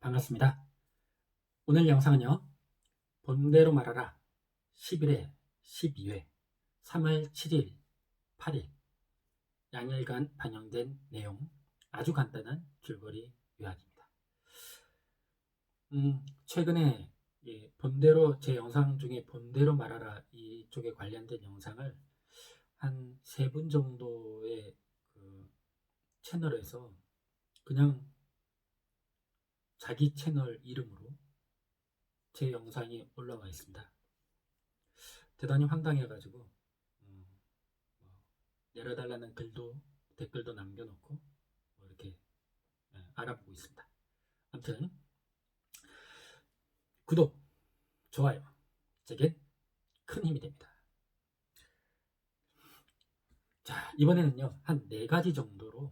반갑습니다. 오늘 영상은요, 본대로 말하라 11회, 12회, 3월 7일, 8일 양일간 반영된 내용, 아주 간단한 줄거리 요약입니다. 최근에 본대로 제 영상 중에 본대로 말하라 이쪽에 관련된 영상을 한 3분 정도의 그 채널에서 그냥 자기 채널 이름으로 제 영상이 올라와 있습니다. 대단히 황당해가지고 뭐 내려달라는 글도 댓글도 남겨놓고 뭐 이렇게 알아보고 있습니다. 아무튼 구독, 좋아요 제겐 큰 힘이 됩니다. 자, 이번에는요 한 4가지 정도로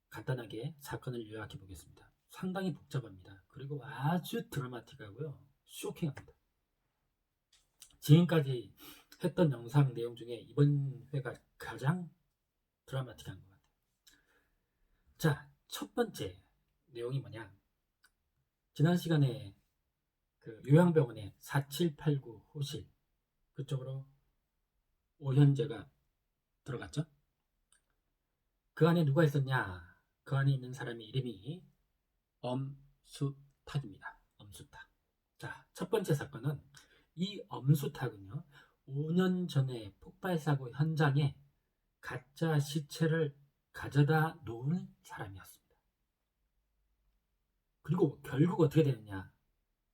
간단하게 사건을 요약해 보겠습니다. 상당히 복잡합니다. 그리고 아주 드라마틱하고요, 쇼킹합니다. 지금까지 했던 영상 내용 중에 이번 회가 가장 드라마틱한 것 같아요. 자, 첫 번째 내용이 뭐냐, 지난 시간에 그 요양병원의 4789 호실 그쪽으로 오현재가 들어갔죠. 그 안에 누가 있었냐, 그 안에 있는 사람의 이름이 엄수탁입니다. 엄수탁. 자, 첫 번째 사건은 이 엄수탁은요 5년 전에 폭발사고 현장에 가짜 시체를 가져다 놓은 사람이었습니다. 그리고 결국 어떻게 되느냐,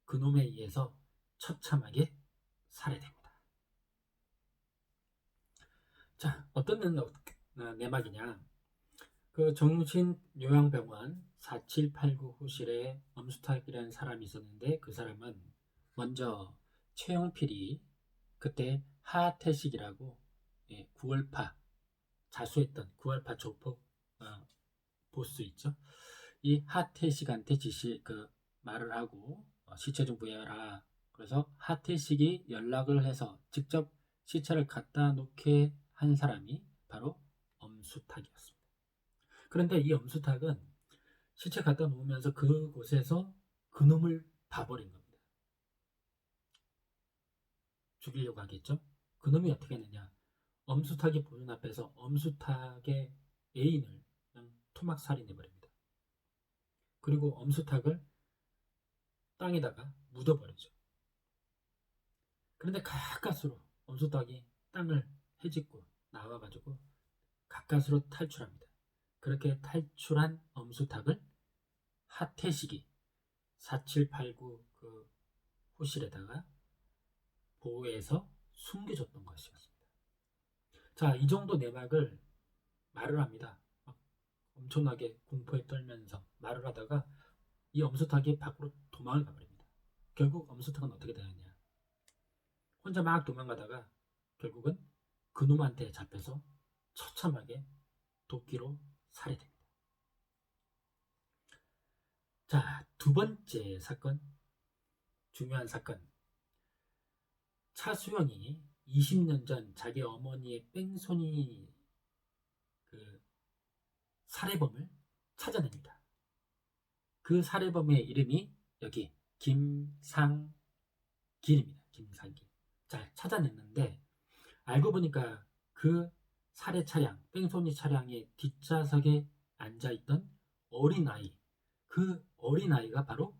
그놈에 의해서 처참하게 살해됩니다. 자, 어떤 내막이냐, 그 정신요양병원 4789 호실에 엄수탁이라는 사람이 있었는데, 그 사람은 먼저 최영필이 그때 하태식이라고 9월파 자수했던 9월파 조폭 보스 있죠. 이 하태식한테 말을 하고 시체 좀 구해라. 그래서 하태식이 연락을 해서 직접 시체를 갖다 놓게 한 사람이 바로 엄수탁이었습니다. 그런데 이 엄수탁은 시체 갖다 놓으면서 그곳에서 그놈을 봐버린 겁니다. 죽이려고 하겠죠. 그놈이 어떻게 했느냐, 엄수탁이 보는 앞에서 엄수탁의 애인을 그냥 토막 살인해버립니다. 그리고 엄수탁을 땅에다가 묻어버리죠. 그런데 가까스로 엄수탁이 땅을 헤집고 나와가지고 가까스로 탈출합니다. 그렇게 탈출한 엄수탁을 하태식이 4789 그 호실에다가 보호해서 숨겨줬던 것이었습니다. 자, 이 정도 내막을 말을 합니다. 막 엄청나게 공포에 떨면서 말을 하다가 이 엄수탁이 밖으로 도망을 가버립니다. 결국 엄수탁은 어떻게 되느냐, 혼자 막 도망가다가 결국은 그놈한테 잡혀서 처참하게 도끼로 살해됩니다. 자, 두 번째 사건, 중요한 사건. 차수영이 20년 전 자기 어머니의 뺑소니 그 살해범을 찾아냅니다. 그 살해범의 이름이 여기 김상길입니다. 김상길. 자, 찾아냈는데 알고 보니까 그 살해 차량, 뺑소니 차량의 뒷좌석에 앉아있던 어린아이, 그 어린아이가 바로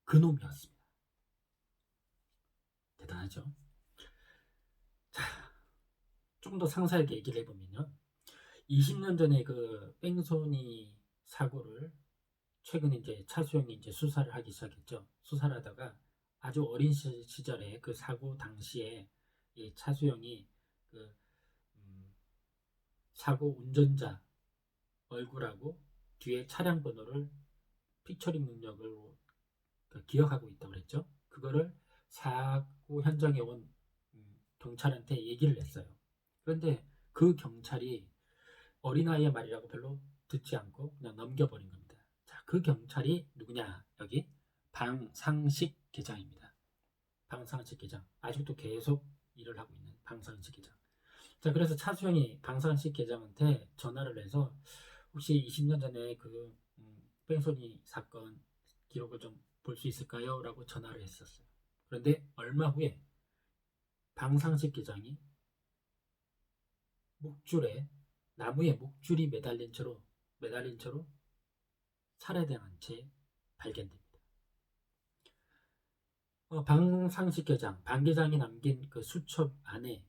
그놈이었습니다. 대단하죠. 자, 좀 더 상세하게 얘기를 해보면요, 20년 전에 그 뺑소니 사고를 최근에 이제 차수영이 이제 수사를 하기 시작했죠. 수사를 하다가 아주 어린 시절에 그 사고 당시에 이 차수영이 그 사고 운전자 얼굴하고 뒤에 차량 번호를 픽처링 능력으로 기억하고 있다고 그랬죠. 그거를 사고 현장에 온 경찰한테 얘기를 했어요. 그런데 그 경찰이 어린아이의 말이라고 별로 듣지 않고 그냥 넘겨버린 겁니다. 자, 그 경찰이 누구냐, 여기 방상식 계장입니다. 방상식 계장, 아직도 계속 일을 하고 있는 방상식 계장. 자, 그래서 차수영이 방상식 계장한테 전화를 해서 혹시 20년 전에 그 뺑소니 사건 기록을 좀 볼 수 있을까요? 라고 전화를 했었어요. 그런데 얼마 후에 방상식 계장이 나무에 목줄이 매달린 채로 살해당한 채 발견됩니다. 방상식 계장, 방 계장이 남긴 그 수첩 안에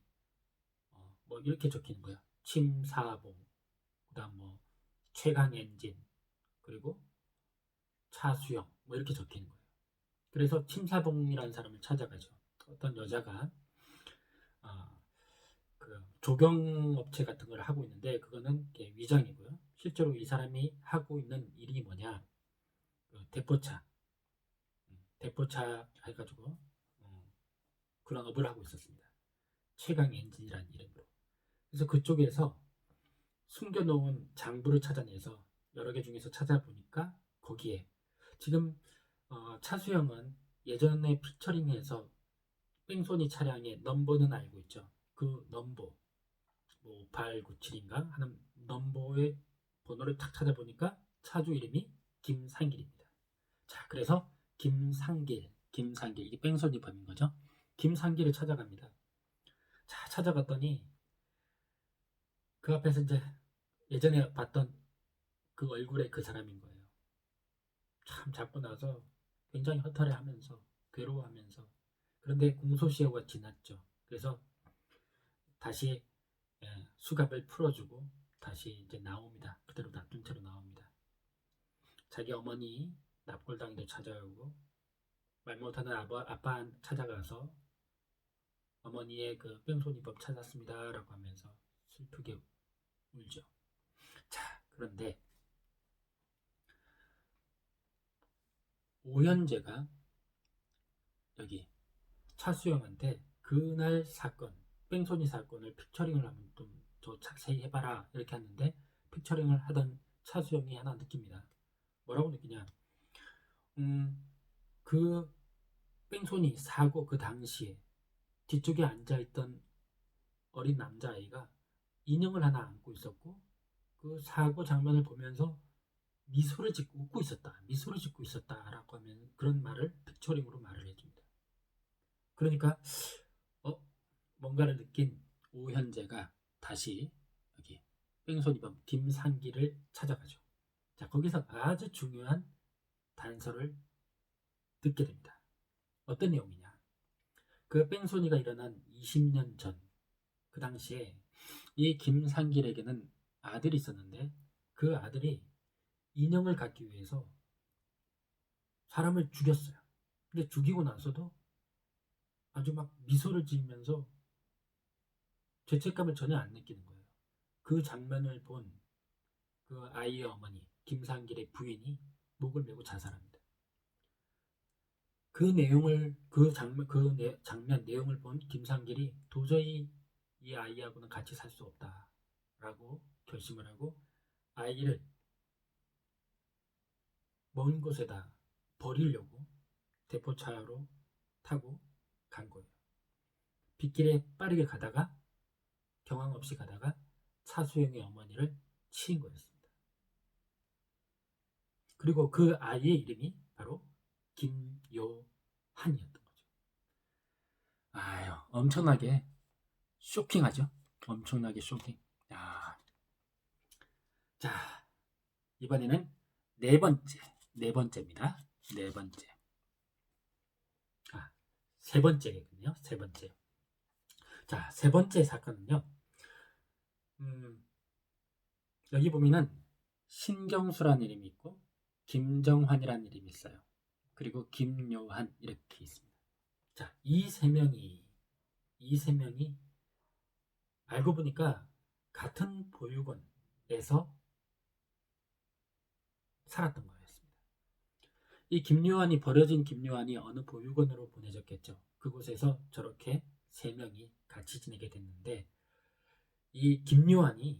뭐 이렇게 적히는 거예요. 침사봉, 그다음 뭐 최강 엔진, 그리고 차수영, 뭐 이렇게 적히는 거예요. 그래서 침사봉이라는 사람을 찾아가죠. 어떤 여자가 그 조경업체 같은 걸 하고 있는데 그거는 위장이고요. 실제로 이 사람이 하고 있는 일이 뭐냐? 그 대포차 해가지고 그런 업을 하고 있었습니다. 최강 엔진이라는 이름으로. 그래서 그쪽에서 숨겨놓은 장부를 찾아내서 여러 개 중에서 찾아보니까 거기에 지금 차수영은 예전에 피처링해서 뺑소니 차량의 넘버는 알고 있죠. 그 넘버 뭐 5897인가 하는 넘버의 번호를 탁 찾아보니까 차주 이름이 김상길입니다. 자, 그래서 김상길 이게 뺑소니 범인 거죠. 김상길을 찾아갑니다. 자, 찾아갔더니 그 앞에서 이제 예전에 봤던 그 얼굴의 그 사람인 거예요. 참 잡고 나서 굉장히 허탈해하면서 괴로워하면서 그런데 공소시효가 지났죠. 그래서 다시 수갑을 풀어주고 다시 이제 나옵니다. 그대로 놔둔 채로 나옵니다. 자기 어머니 납골당이도 찾아오고 말 못하는 아빠 찾아가서 어머니의 그 뺑소니법 찾았습니다 라고 하면서 슬프게 울죠. 자, 그런데 오현재가 여기 차수영한테 그날 사건, 뺑소니 사건을 픽처링을 하면 좀 더 자세히 해봐라 이렇게 하는데 픽처링을 하던 차수영이 하나 느낍니다. 뭐라고 느끼냐? 그 뺑소니 사고 그 당시에 뒤쪽에 앉아있던 어린 남자아이가 인형을 하나 안고 있었고 그 사고 장면을 보면서 미소를 짓고 웃고 있었다. 미소를 짓고 있었다라고 하면 그런 말을 픽처링으로 말을 해줍니다. 그러니까 뭔가를 느낀 오현재가 다시 여기 뺑소니범 김상길을 찾아가죠. 자, 거기서 아주 중요한 단서를 듣게 됩니다. 어떤 내용이냐? 그 뺑소니가 일어난 20년 전 그 당시에 이 김상길에게는 아들이 있었는데 그 아들이 인형을 갖기 위해서 사람을 죽였어요. 근데 죽이고 나서도 아주 막 미소를 지으면서 죄책감을 전혀 안 느끼는 거예요. 그 장면을 본 그 아이의 어머니 김상길의 부인이 목을 메고 자살합니다. 그 장면 내용을 본 김상길이 도저히 이 아이하고는 같이 살 수 없다라고 결심을 하고 아이를 먼 곳에다 버리려고 대포차로 타고 간 거예요. 빗길에 빠르게 가다가 경황 없이 가다가 차수영의 어머니를 치인 거였습니다. 그리고 그 아이의 이름이 바로 김요한이었던 거죠. 아유, 엄청나게 쇼킹하죠. 엄청나게 쇼킹. 자, 이번에는 네 번째입니다. 네 번째. 세 번째겠군요. 세 번째. 자, 세 번째 사건은요. 여기 보면은 신경수라는 이름이 있고 김정환이라는 이름이 있어요. 그리고 김요한 이렇게 있습니다. 자, 이 세 명이 알고 보니까 같은 보육원에서 살았던 거였습니다. 이 김요한이 버려진 김요한이 어느 보육원으로 보내졌겠죠. 그곳에서 저렇게 세 명이 같이 지내게 됐는데 이 김요한이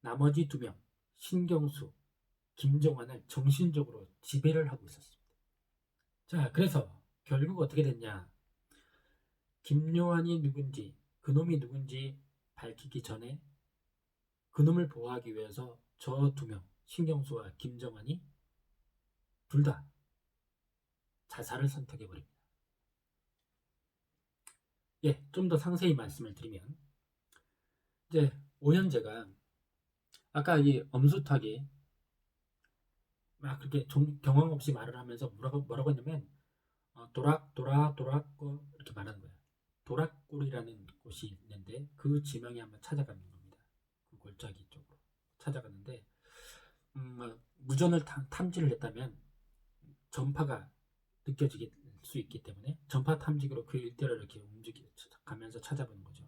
나머지 두 명 신경수, 김정환을 정신적으로 지배를 하고 있었습니다. 자, 그래서 결국 어떻게 됐냐? 김요한이 누군지, 그놈이 누군지 밝히기 전에 그놈을 보호하기 위해서 저 두 명, 신경수와 김정환이 둘 다 자살을 선택해버립니다. 예, 좀 더 상세히 말씀을 드리면 이제 오현재가 아까 이 엄숙하게 막 그렇게 경황 없이 말을 하면서 뭐라고 했냐면 도락고 이렇게 말하는 거예요. 도락골이라는 곳이 있는데 그 지명에 한번 찾아가는 겁니다. 그 골짜기 쪽으로 찾아갔는데 무전을 탐지를 했다면 전파가 느껴질 수 있기 때문에 전파 탐지기로 그 일대를 이렇게 움직여가면서 찾아보는 거죠.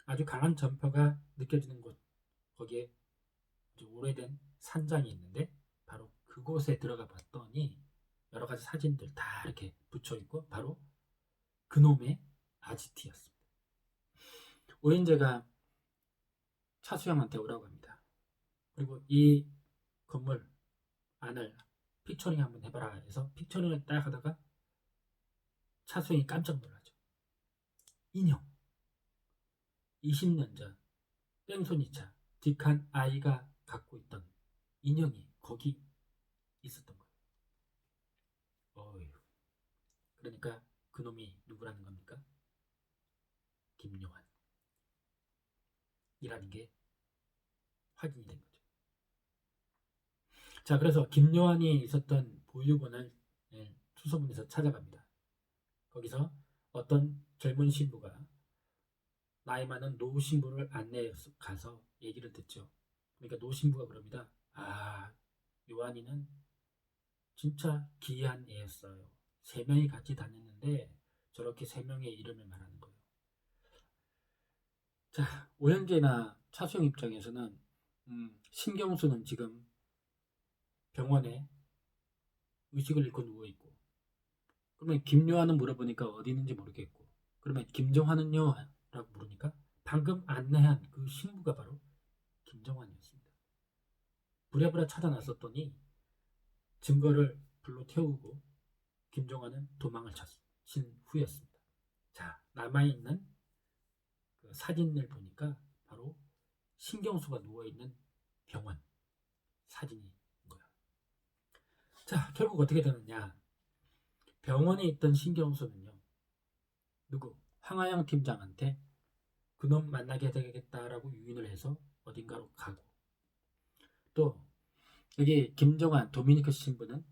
아주 강한 전파가 느껴지는 곳, 거기에 오래된 산장이 있는데 바로 그곳에 들어가 봤더니 여러 가지 사진들 다 이렇게 붙여 있고 바로 그놈의 아지트였습니다. 오현재가 차수영한테 오라고 합니다. 그리고 이 건물 안을 픽처링 한번 해봐라 해서 픽처링을 딱 하다가 차수영이 깜짝 놀라죠. 인형 20년 전 뺑소니차 딕한 아이가 갖고 있던 인형이 거기 있었던 거예요. 어휴. 그러니까 그놈이 누구라는 겁니까? 김요한이라는 게 확인이 된 거죠. 자, 그래서 김요한이 있었던 보육원을 수소문해서 찾아갑니다. 거기서 어떤 젊은 신부가 나이 많은 노 신부를 안내해서 가서 얘기를 듣죠. 그러니까 노 신부가 그럽니다. 요한이는 진짜 기이한 애였어요. 3명이 같이 다녔는데 저렇게 3명의 이름을 말하는 거예요. 자, 오현재나 차수영 입장에서는 신경수는 지금 병원에 의식을 잃고 누워있고, 그러면 김요한은 물어보니까 어디 있는지 모르겠고, 그러면 김정환은요? 라고 물으니까 방금 안내한 그 신부가 바로 김정환이었습니다. 부랴부랴 찾아 나섰더니 증거를 불로 태우고 김정환은 도망을 친 후였습니다. 자, 남아있는 그 사진을 보니까 바로 신경수가 누워있는 병원 사진인 거예요. 자, 결국 어떻게 되느냐. 병원에 있던 신경수는요, 누구? 황하영 팀장한테 그놈 만나게 되겠다라고 유인을 해서 어딘가로 가고, 또 여기 김정환 도미니크 신부는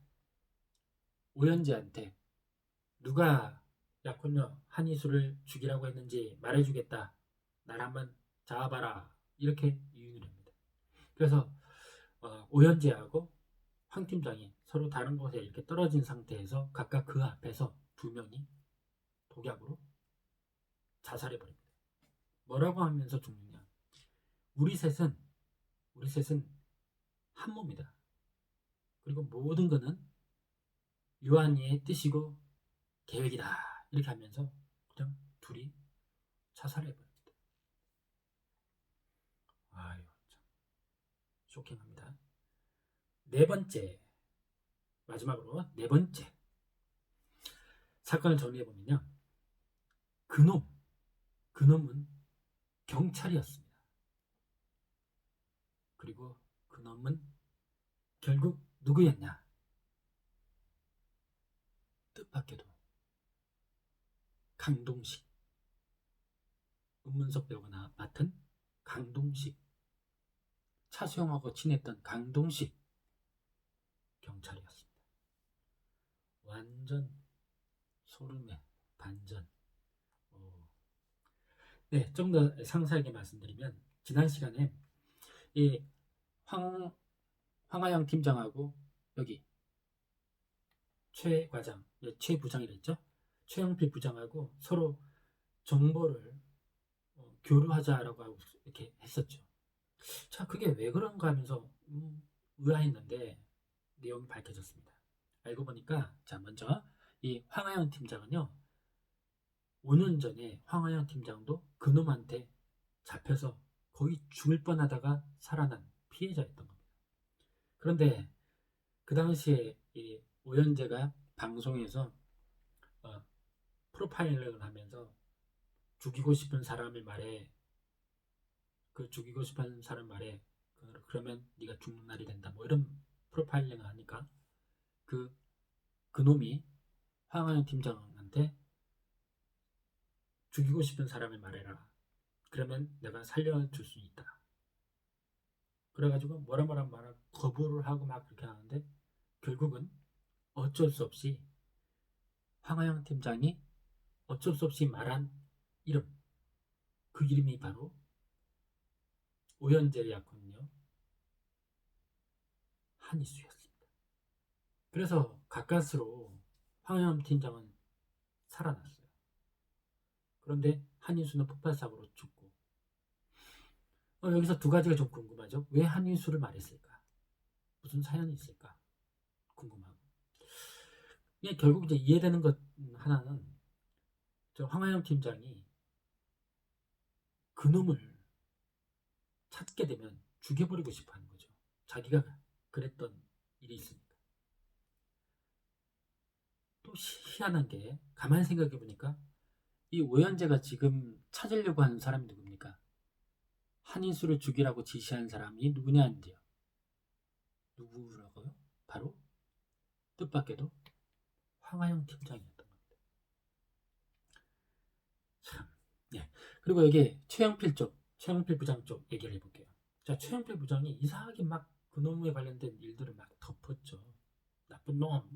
오현재한테 누가 약혼녀 한이수를 죽이라고 했는지 말해주겠다, 날 한번 잡아봐라, 이렇게 유인을 합니다. 그래서 오현재하고 황 팀장이 서로 다른 곳에 이렇게 떨어진 상태에서 각각 그 앞에서 2명이 독약으로 자살해버립니다. 뭐라고 하면서 죽느냐. 우리 셋은 한 몸이다. 그리고 모든 것은 요한이의 뜻이고 계획이다. 이렇게 하면서 그냥 둘이 자살해버립니다. 아유, 참 쇼킹합니다. 네 번째, 마지막으로 네 번째 사건을 정리해보면요, 그놈은 경찰이었습니다. 그리고 그놈은 결국 누구였냐? 뜻밖에도 강동식, 은문석 배우가 맡은 강동식, 차수영하고 친했던 강동식 경찰이었습니다. 완전 소름의 반전. 네, 좀 더 상세하게 말씀드리면 지난 시간에 이 황하영 팀장하고 여기 최 과장, 최 부장이랬죠? 최영필 부장하고 서로 정보를 교류하자라고 이렇게 했었죠. 자, 그게 왜 그런가 하면서 의아했는데 내용이 밝혀졌습니다. 알고 보니까, 자, 먼저 이 황하영 팀장은요, 5년 전에 황하영 팀장도 그놈한테 잡혀서 거의 죽을 뻔하다가 살아난 피해자였던 겁니다. 그런데 그 당시에 이 오현재가 방송에서 프로파일링을 하면서 죽이고 싶은 사람의 말에, 그 죽이고 싶은 사람 말에 그러면 네가 죽는 날이 된다, 뭐 이런 프로파일링을 하니까 그 그놈이 황하영 팀장한테 죽이고 싶은 사람을 말해라. 그러면 내가 살려줄 수 있다. 그래가지고 뭐라 거부를 하고 막 그렇게 하는데 결국은 어쩔 수 없이 황하영 팀장이 어쩔 수 없이 말한 이름, 그 이름이 바로 오연재였거든요. 한이수였습니다. 그래서 가까스로 황하영 팀장은 살아났어요. 그런데 한이수는 폭발사고로 죽고 여기서 두 가지가 좀 궁금하죠. 왜 한이수를 말했을까? 무슨 사연이 있을까? 궁금하고 결국 이제 이해되는 것 하나는 저 황하영 팀장이 그놈을 찾게 되면 죽여버리고 싶어 하는 거죠. 자기가 그랬던 일이 있으니까. 또 희한한 게 가만히 생각해 보니까 이 오연재가 지금 찾으려고 하는 사람이 누굽니까? 한인수를 죽이라고 지시한 사람이 누구냐는데요. 누구라고요? 바로 뜻밖에도 황하영 팀장이었던 겁니다. 참, 예. 그리고 여기 최영필 부장 쪽 얘기를 해볼게요. 자, 최영필 부장이 이상하게 막 그놈에 관련된 일들을 막 덮었죠. 나쁜 놈,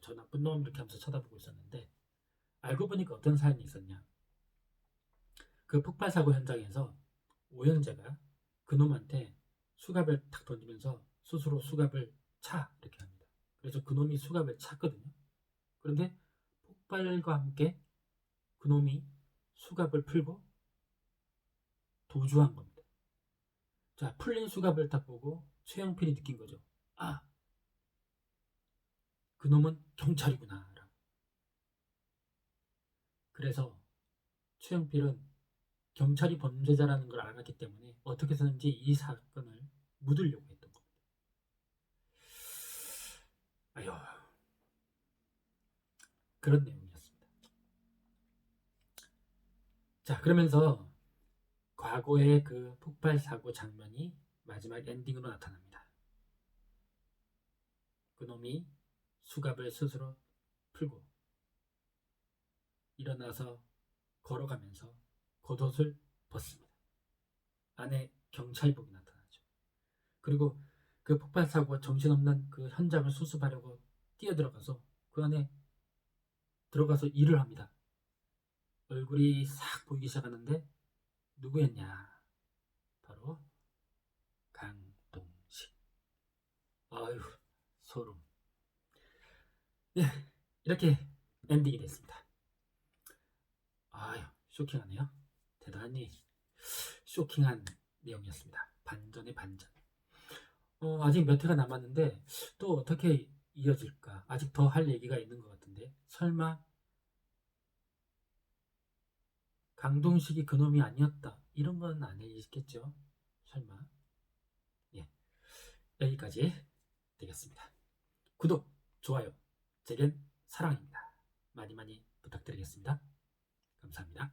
저 나쁜 놈 이렇게 하면서 쳐다보고 있었는데 알고 보니까 어떤 사연이 있었냐. 그 폭발 사고 현장에서 오연재가 그놈한테 수갑을 탁 던지면서 스스로 수갑을 차 이렇게 합니다. 그래서 그놈이 수갑을 찼거든요. 그런데 폭발과 함께 그놈이 수갑을 풀고 도주한 겁니다. 자, 풀린 수갑을 딱 보고 최영필이 느낀 거죠. 아, 그놈은 경찰이구나. 그래서 최영필은 경찰이 범죄자라는 걸 알았기 때문에 어떻게 해서든지 이 사건을 묻으려고 했던 겁니다. 아유, 그런 내용이었습니다. 자, 그러면서 과거의 그 폭발 사고 장면이 마지막 엔딩으로 나타납니다. 그놈이 수갑을 스스로 풀고 일어나서 걸어가면서 겉옷을 벗습니다. 안에 경찰복이 나타나죠. 그리고 그 폭발 사고 정신없는 그 현장을 수습하려고 뛰어들어가서 그 안에 들어가서 일을 합니다. 얼굴이 싹 보이기 시작하는데 누구였냐? 바로 강동식. 아유, 소름. 예, 이렇게 엔딩이 됐습니다. 아유, 쇼킹하네요. 대단히 쇼킹한 내용이었습니다. 반전의 반전. 아직 몇 회가 남았는데 또 어떻게 이어질까? 아직 더 할 얘기가 있는 것 같은데 설마 강동식이 그놈이 아니었다 이런 건 아니겠죠? 설마. 예, 여기까지 되겠습니다. 구독, 좋아요, 제겐 사랑입니다. 많이 많이 부탁드리겠습니다. 감사합니다.